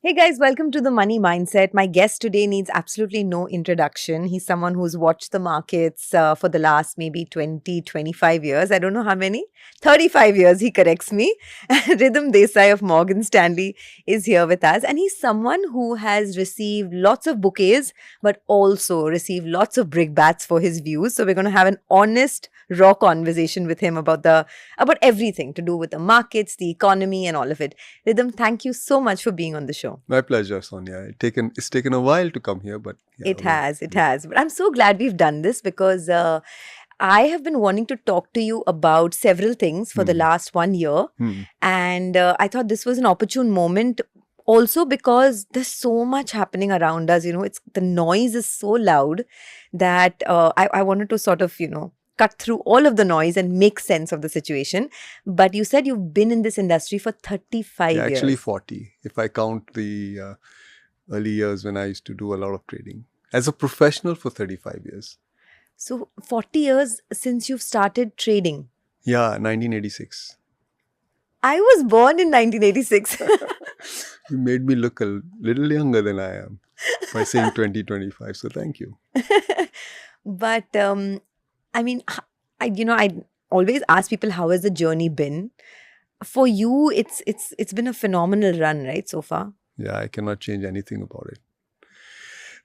Hey guys, welcome to the Money Mindset. My guest today needs absolutely no introduction. He's someone who's watched the markets for the last maybe 20, 25 years. I don't know how many. 35 years, he corrects me. Ridham Desai of Morgan Stanley is here with us. And he's someone who has received lots of bouquets, but also received lots of brickbats for his views. So we're going to have an honest, raw conversation with him about everything to do with the markets, the economy, and all of it. Ridham, thank you so much for being on the show. My pleasure, Sonia. It's taken a while to come here, but yeah, It has. But I'm so glad we've done this because I have been wanting to talk to you about several things for the last 1 year. And I thought this was an opportune moment also because there's so much happening around us. The noise is so loud that I wanted to sort of, cut through all of the noise and make sense of the situation. But you said you've been in this industry for 35 years. Actually 40, if I count the early years when I used to do a lot of trading. As a professional for 35 years. So 40 years since you've started trading. Yeah, 1986. I was born in 1986. You made me look a little younger than I am by saying 2025. So thank you. But I always ask people, how has the journey been? For you, it's been a phenomenal run, right, so far? Yeah, I cannot change anything about it.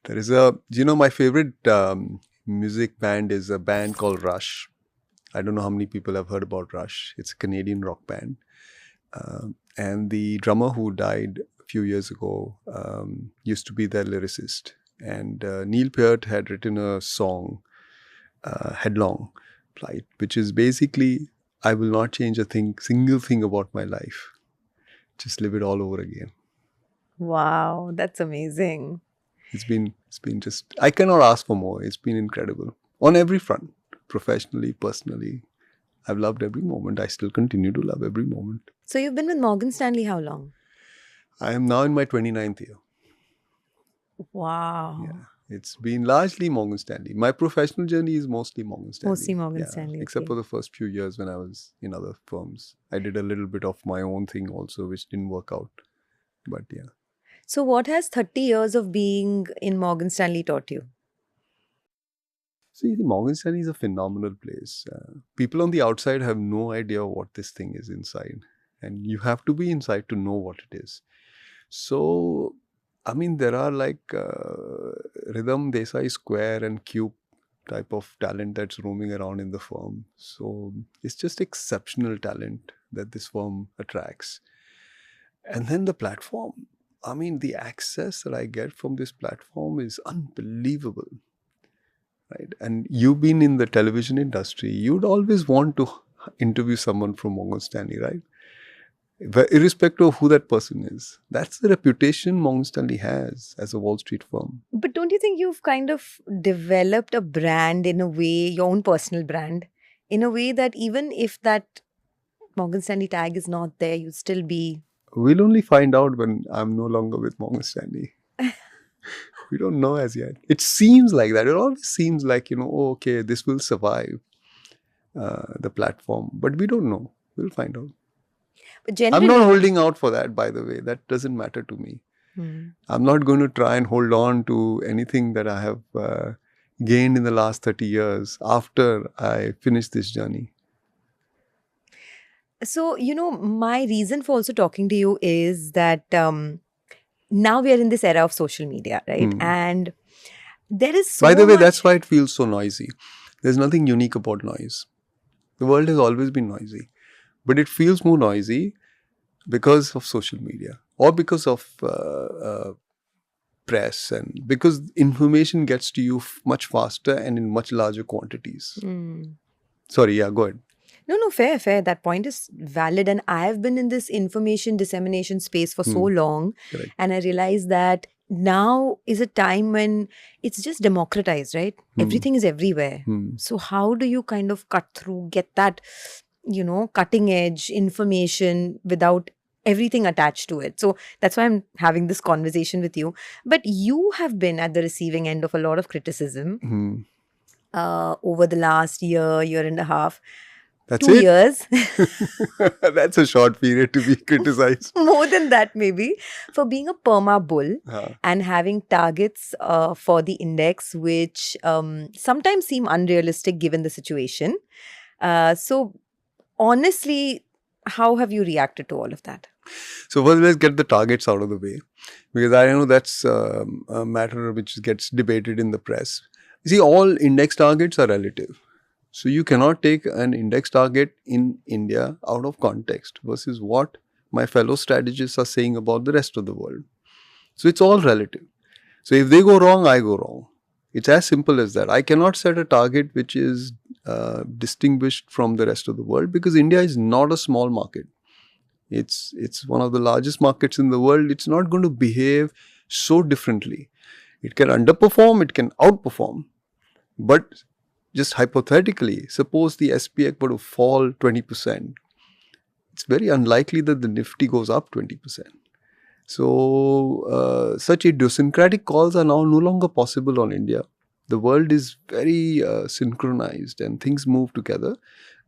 There is my favorite music band is a band called Rush. I don't know how many people have heard about Rush. It's a Canadian rock band. And the drummer who died a few years ago used to be their lyricist. And Neil Peart had written a song, Headlong Flight, which is basically, I will not change single thing about my life. Just live it all over again. Wow, that's amazing. It's been just, I cannot ask for more. It's been incredible on every front, professionally, personally. I've loved every moment. I still continue to love every moment. So you've been with Morgan Stanley how long? I am now in my 29th year. Wow. Yeah. It's been largely Morgan Stanley. My professional journey is mostly Morgan Stanley. Mostly Morgan Stanley. Except for the first few years when I was in other firms. I did a little bit of my own thing also, which didn't work out. But yeah. So what has 30 years of being in Morgan Stanley taught you? See, Morgan Stanley is a phenomenal place. People on the outside have no idea what this thing is inside. And you have to be inside to know what it is. So, I mean, there are like Ridham, Desai, Square and Cube type of talent that's roaming around in the firm. So, it's just exceptional talent that this firm attracts. And then the platform. I mean, the access that I get from this platform is unbelievable. Right? And you've been in the television industry. You'd always want to interview someone from Morgan Stanley, right? Irrespective of who that person is. That's the reputation Morgan Stanley has as a Wall Street firm. But don't you think you've kind of developed a brand in a way, your own personal brand, in a way that even if that Morgan Stanley tag is not there, you'd still be... We'll only find out when I'm no longer with Morgan Stanley. We don't know as yet. It seems like that. It always seems like, okay, this will survive the platform. But we don't know. We'll find out. But generally, I'm not holding out for that, by the way. That doesn't matter to me. I'm not going to try and hold on to anything that I have gained in the last 30 years after I finish this journey. So, my reason for also talking to you is that now we are in this era of social media, right? And there is so By the way, much... that's why it feels so noisy. There's nothing unique about noise. The world has always been noisy. But it feels more noisy because of social media or because of press and because information gets to you much faster and in much larger quantities. Sorry, yeah, go ahead. No, fair. That point is valid. And I've been in this information dissemination space for so long. Correct. And I realized that now is a time when it's just democratized, right? Everything is everywhere. So how do you kind of cut through, get that, cutting edge information without everything attached to it? So that's why I'm having this conversation with you. But you have been at the receiving end of a lot of criticism over the last year and a half. That's 2 years. That's a short period to be criticized. More than that, maybe, for being a perma bull and having targets for the index, which sometimes seem unrealistic given the situation. So, honestly, how have you reacted to all of that? So first, let's get the targets out of the way, because I know that's a matter which gets debated in the press. You see, all index targets are relative. So you cannot take an index target in India out of context versus what my fellow strategists are saying about the rest of the world. So it's all relative. So if they go wrong, I go wrong. It's as simple as that. I cannot set a target which is distinguished from the rest of the world, because India is not a small market. It's one of the largest markets in the world. It's not going to behave so differently. It can underperform, it can outperform. But just hypothetically, suppose the SPX were to fall 20%. It's very unlikely that the Nifty goes up 20%. So, such idiosyncratic calls are now no longer possible on India. The world is very synchronized and things move together.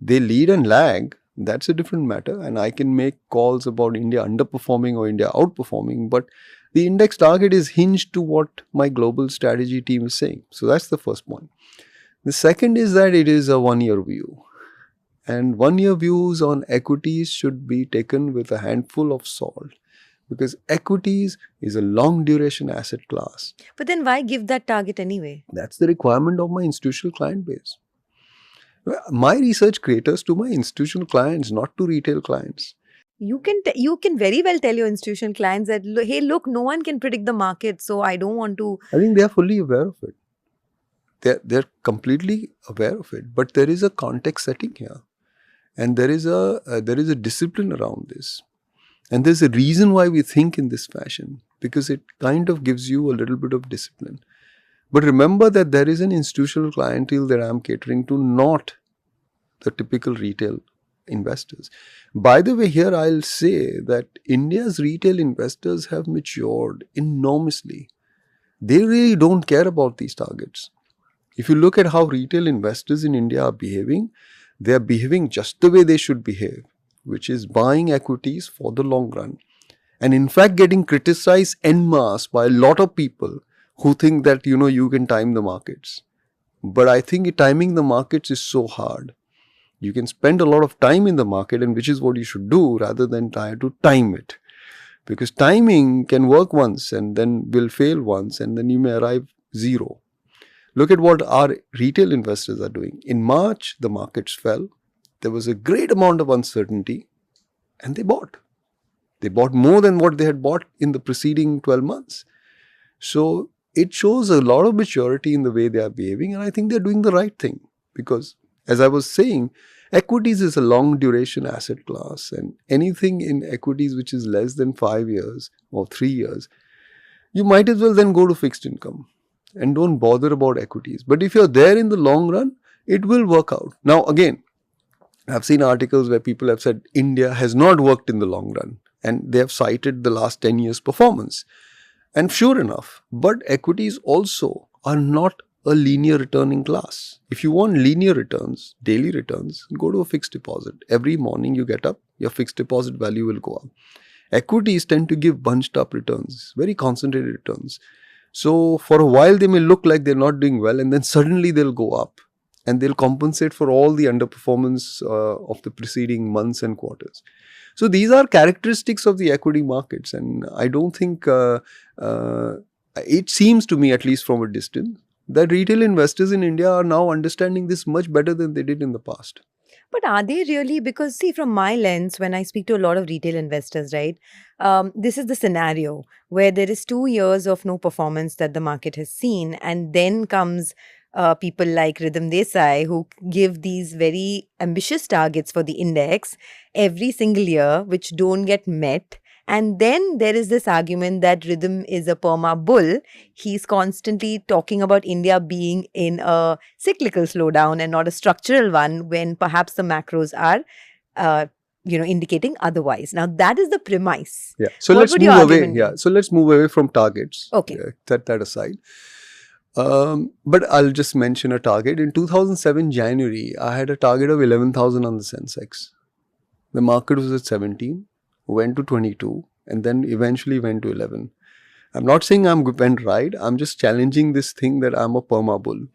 They lead and lag. That's a different matter. And I can make calls about India underperforming or India outperforming. But the index target is hinged to what my global strategy team is saying. So that's the first point. The second is that it is a 1-year view. And 1-year views on equities should be taken with a handful of salt, because equities is a long duration asset class. But then why give that target anyway? That's the requirement of my institutional client base. My research caters to my institutional clients, not to retail clients. You can very well tell your institutional clients that, hey, look, no one can predict the market, so I don't want to. I think they are fully aware of it. They're completely aware of it. But there is a context setting here, and there is a discipline around this, and there's a reason why we think in this fashion, because it kind of gives you a little bit of discipline. But remember that there is an institutional clientele that I'm catering to, not the typical retail investors. By the way, here I'll say that India's retail investors have matured enormously. They really don't care about these targets. If you look at how retail investors in India are behaving, they are behaving just the way they should behave, which is buying equities for the long run. And in fact, getting criticized en masse by a lot of people who think that, you can time the markets. But I think timing the markets is so hard. You can spend a lot of time in the market, and which is what you should do, rather than try to time it. Because timing can work once and then will fail once, and then you may arrive zero. Look at what our retail investors are doing. In March, the markets fell. There was a great amount of uncertainty, and they bought. They bought more than what they had bought in the preceding 12 months. So it shows a lot of maturity in the way they are behaving, and I think they're doing the right thing. Because, as I was saying, equities is a long duration asset class, and anything in equities which is less than 5 years or 3 years, you might as well then go to fixed income and don't bother about equities. But if you're there in the long run, it will work out. Now again, I've seen articles where people have said India has not worked in the long run, and they have cited the last 10 years performance. And sure enough, but equities also are not a linear returning class. If you want linear returns, daily returns, go to a fixed deposit. Every morning you get up, your fixed deposit value will go up. Equities tend to give bunched up returns, very concentrated returns. So for a while they may look like they're not doing well, and then suddenly they'll go up, and they'll compensate for all the underperformance of the preceding months and quarters. So these are characteristics of the equity markets, and I don't think it seems to me, at least from a distance, that retail investors in India are now understanding this much better than they did in the past. But are they really? Because see, from my lens, when I speak to a lot of retail investors, right, this is the scenario where there is 2 years of no performance that the market has seen, and then comes people like Ridham Desai, who give these very ambitious targets for the index every single year, which don't get met. And then there is this argument that Ridham is a perma bull. He's constantly talking about India being in a cyclical slowdown and not a structural one, when perhaps the macros are indicating otherwise. Now that is the premise. Yeah. So What let's would move your away. argument be? Yeah. So let's move away from targets. Okay. Set that aside. But I'll just mention a target. In 2007 January, I had a target of 11,000 on the Sensex. The market was at 17, went to 22, and then eventually went to 11. I'm not saying I'm went right. I'm just challenging this thing that I'm a perma bull.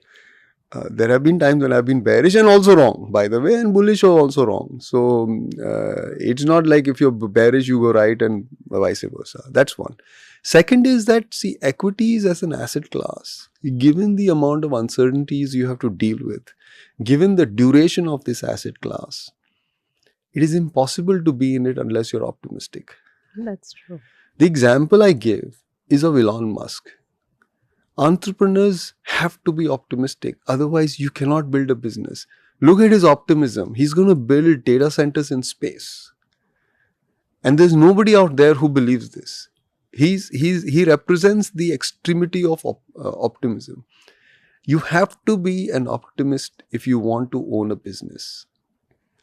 There have been times when I've been bearish and also wrong, by the way, and bullish or also wrong. So it's not like if you're bearish, you go right and vice versa. That's one. Second is that, see, equities as an asset class, given the amount of uncertainties you have to deal with, given the duration of this asset class, it is impossible to be in it unless you're optimistic. That's true. The example I give is of Elon Musk. Entrepreneurs have to be optimistic, otherwise you cannot build a business. Look at his optimism. He's going to build data centers in space. And there's nobody out there who believes this. He represents the extremity of optimism. You have to be an optimist if you want to own a business.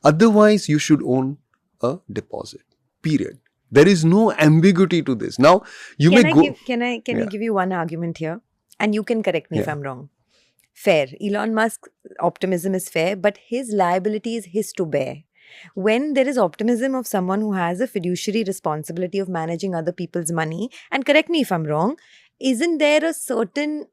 Otherwise, you should own a deposit. Period. There is no ambiguity to this. Now, you may go. Can I give you one argument here? And you can correct me if I'm wrong. Fair. Elon Musk's optimism is fair, but his liability is his to bear. When there is optimism of someone who has a fiduciary responsibility of managing other people's money, and correct me if I'm wrong, isn't there a certain,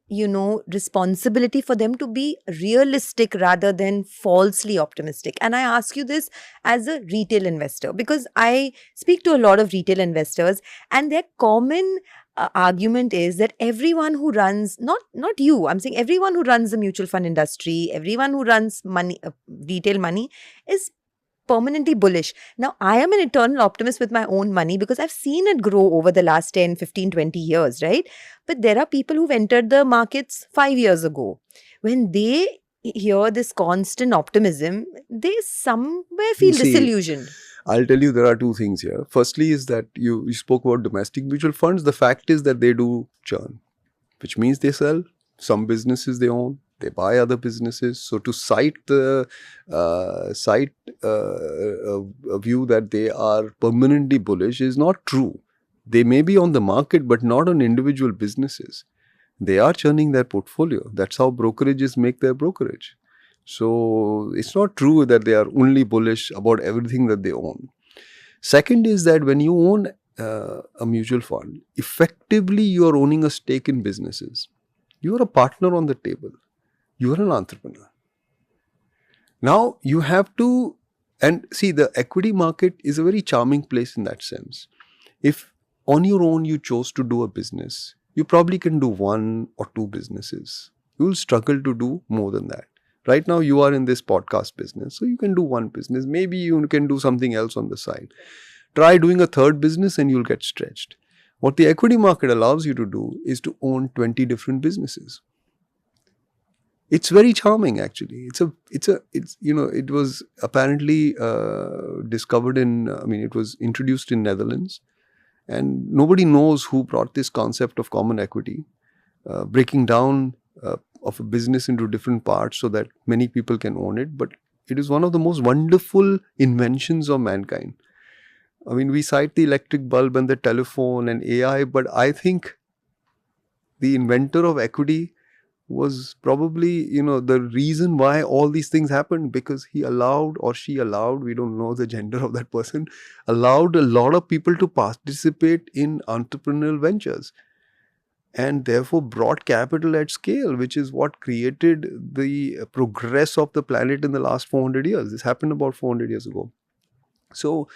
responsibility for them to be realistic rather than falsely optimistic? And I ask you this as a retail investor, because I speak to a lot of retail investors, and their common argument is that everyone who runs, not you, I'm saying everyone who runs the mutual fund industry, everyone who runs money, retail money, is permanently bullish. Now, I am an eternal optimist with my own money because I've seen it grow over the last 10, 15, 20 years, right? But there are people who've entered the markets 5 years ago. When they hear this constant optimism, they somewhere feel disillusioned. I'll tell you, there are two things here. Firstly is that you spoke about domestic mutual funds. The fact is that they do churn, which means they sell. Some businesses they own, they buy other businesses. So to cite a view that they are permanently bullish is not true. They may be on the market, but not on individual businesses. They are churning their portfolio. That's how brokerages make their brokerage. So it's not true that they are only bullish about everything that they own. Second is that when you own a mutual fund, effectively you are owning a stake in businesses. You are a partner on the table. You are an entrepreneur. Now you have to, and see, the equity market is a very charming place in that sense. If on your own you chose to do a business, you probably can do one or two businesses. You will struggle to do more than that. Right now you are in this podcast business, so you can do one business. Maybe you can do something else on the side. Try doing a third business and you'll get stretched. What the equity market allows you to do is to own 20 different businesses. It's very charming, actually. It was apparently discovered it was introduced in Netherlands, and nobody knows who brought this concept of common equity, breaking down of a business into different parts so that many people can own it. But it is one of the most wonderful inventions of mankind. I mean, we cite the electric bulb and the telephone and AI, but I think the inventor of equity was probably, the reason why all these things happened, because he allowed, or she allowed, we don't know the gender of that person, allowed a lot of people to participate in entrepreneurial ventures, and therefore brought capital at scale, which is what created the progress of the planet in the last 400 years. This happened about 400 years ago. So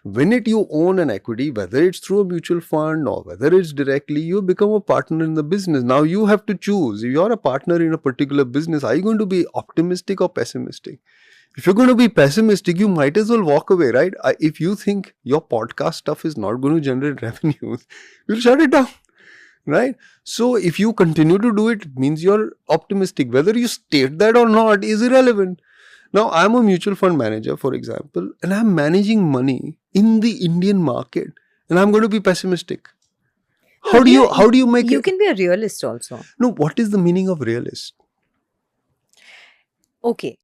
when you own an equity, whether it's through a mutual fund or whether it's directly, you become a partner in the business. Now you have to choose. If you're a partner in a particular business, are you going to be optimistic or pessimistic? If you're going to be pessimistic, you might as well walk away, right? If you think your podcast stuff is not going to generate revenues, you'll shut it down. Right? So if you continue to do it, means you're optimistic. Whether you state that or not is irrelevant. Now, I'm a mutual fund manager, for example, and I'm managing money in the Indian market, and I'm going to be pessimistic. How do you make it? You can be a realist also. No, what is the meaning of realist? Okay,